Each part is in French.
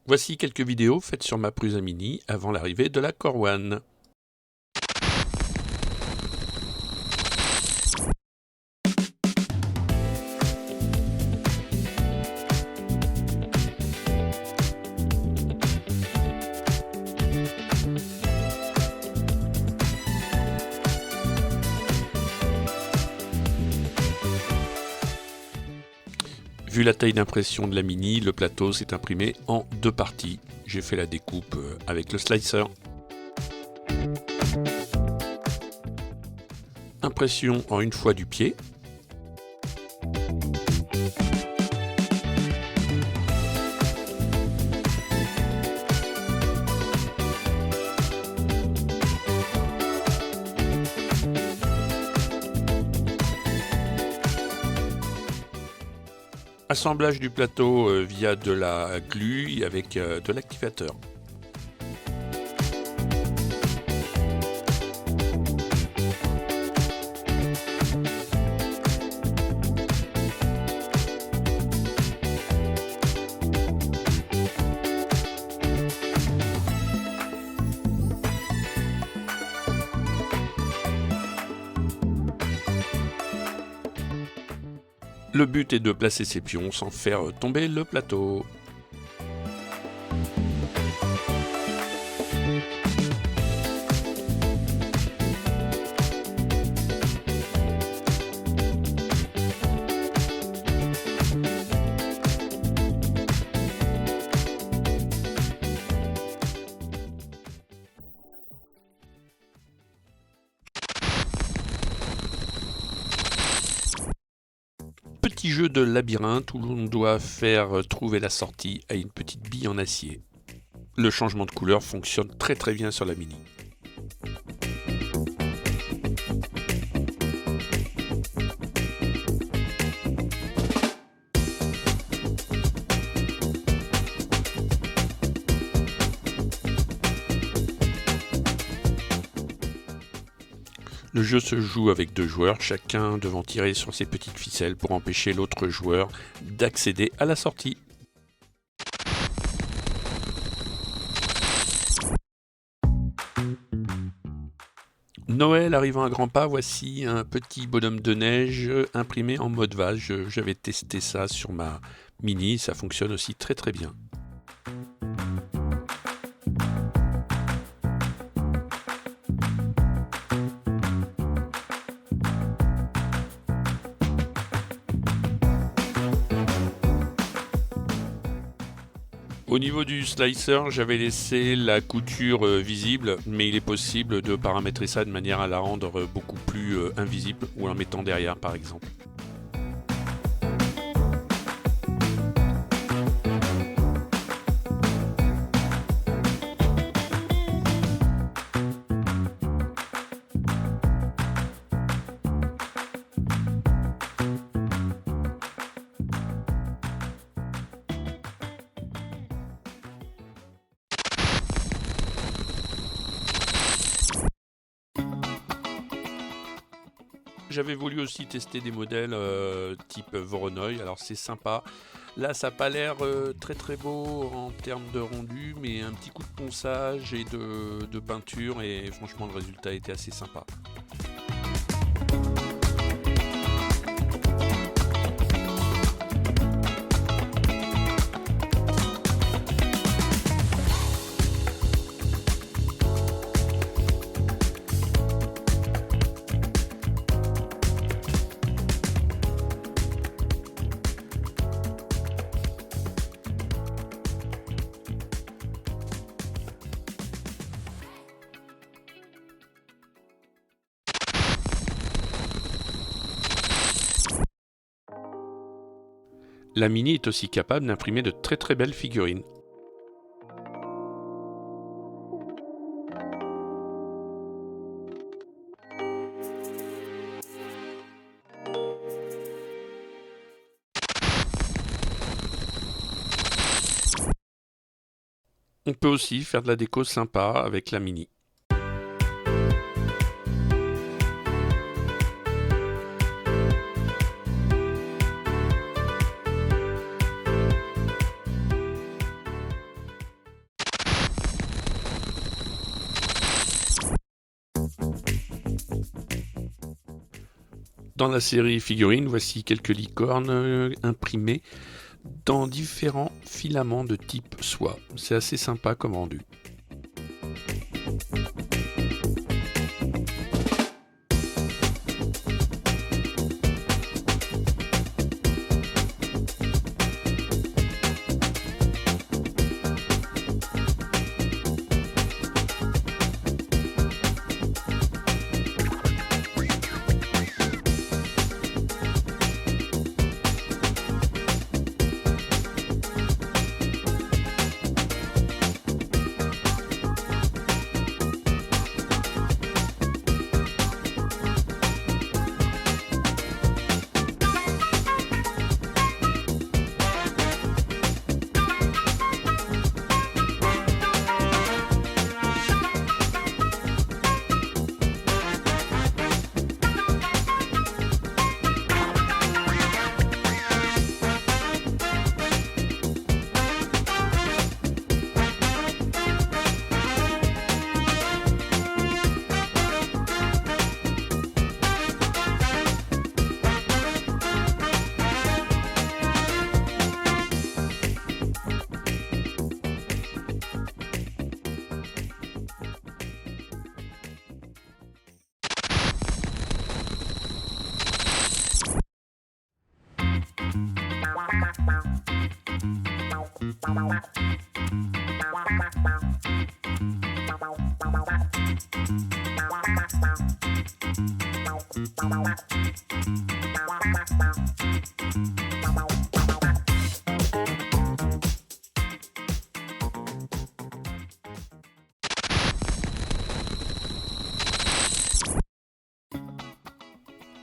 Voici quelques vidéos faites sur ma Prusa Mini avant l'arrivée de la Core One. Vu la taille d'impression de la Mini, le plateau s'est imprimé en 2 parties. J'ai fait la découpe avec le slicer. Impression en une fois du pied. Assemblage du plateau via de la glu avec de l'activateur. Le but est de placer ses pions sans faire tomber le plateau. Petit jeu de labyrinthe où l'on doit faire trouver la sortie à une petite bille en acier. Le changement de couleur fonctionne très bien sur la Mini. Le jeu se joue avec 2 joueurs, chacun devant tirer sur ses petites ficelles pour empêcher l'autre joueur d'accéder à la sortie. Noël arrivant à grands pas, voici un petit bonhomme de neige imprimé en mode vase. J'avais testé ça sur ma Mini, ça fonctionne aussi très bien. Au niveau du slicer, j'avais laissé la couture visible, mais il est possible de paramétrer ça de manière à la rendre beaucoup plus invisible, ou en mettant derrière par exemple. J'avais voulu aussi tester des modèles type Voronoi, alors c'est sympa. Là ça n'a pas l'air très beau en termes de rendu, mais un petit coup de ponçage et de peinture, et franchement le résultat était assez sympa. La Mini est aussi capable d'imprimer de très belles figurines. On peut aussi faire de la déco sympa avec la Mini. Dans la série figurines, voici quelques licornes imprimées dans différents filaments de type soie. C'est assez sympa comme rendu.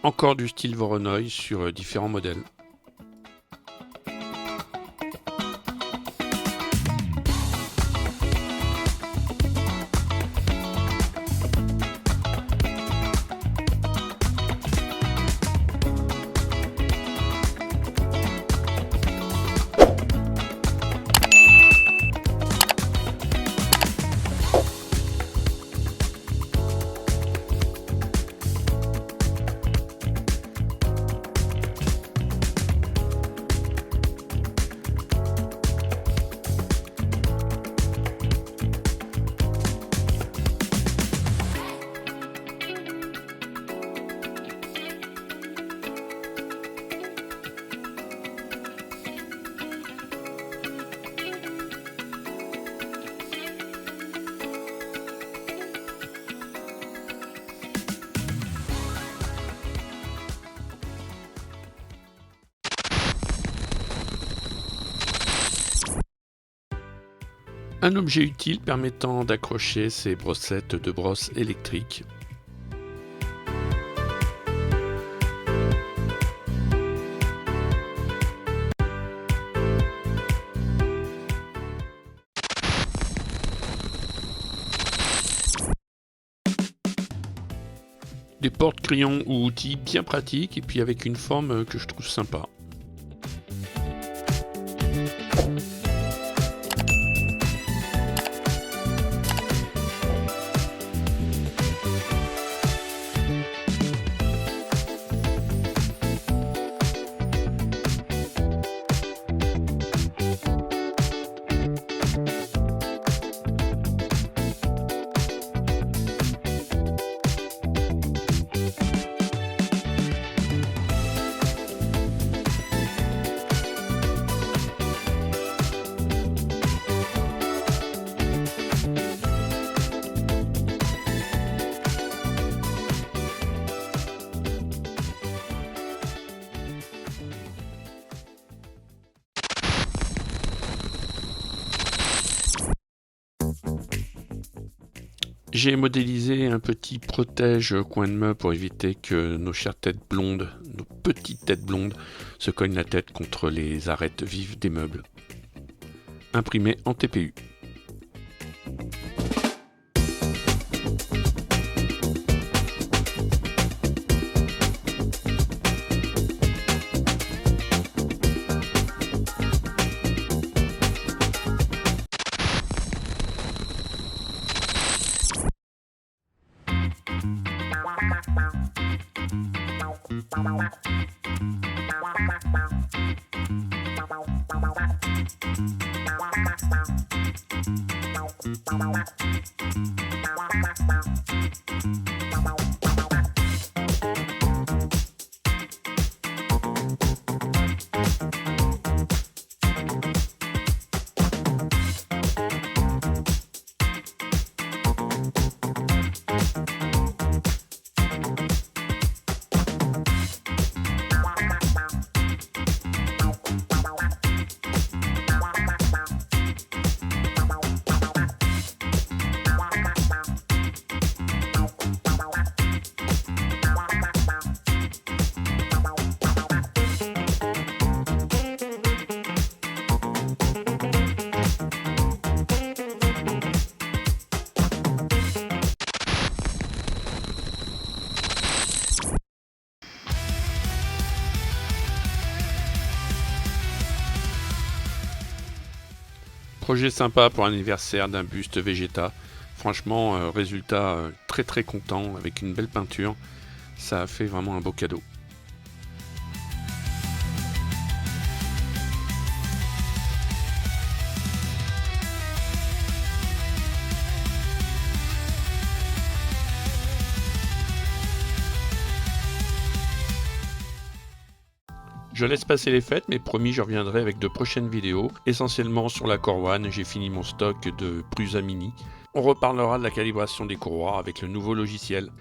Encore du style Voronoi sur différents modèles. Un objet utile permettant d'accrocher ces brossettes de brosse électriques. Des porte-crayons ou outils bien pratiques et puis avec une forme que je trouve sympa. J'ai modélisé un petit protège coin de meuble pour éviter que nos chères têtes blondes, nos petites têtes blondes, se cognent la tête contre les arêtes vives des meubles. Imprimé en TPU. Projet sympa pour l'anniversaire d'un buste Vegeta. Franchement, résultat très très content avec une belle peinture. Ça a fait vraiment un beau cadeau. Je laisse passer les fêtes, mais promis, je reviendrai avec de prochaines vidéos, essentiellement sur la Core One. J'ai fini mon stock de Prusa Mini. On reparlera de la calibration des courroies avec le nouveau logiciel.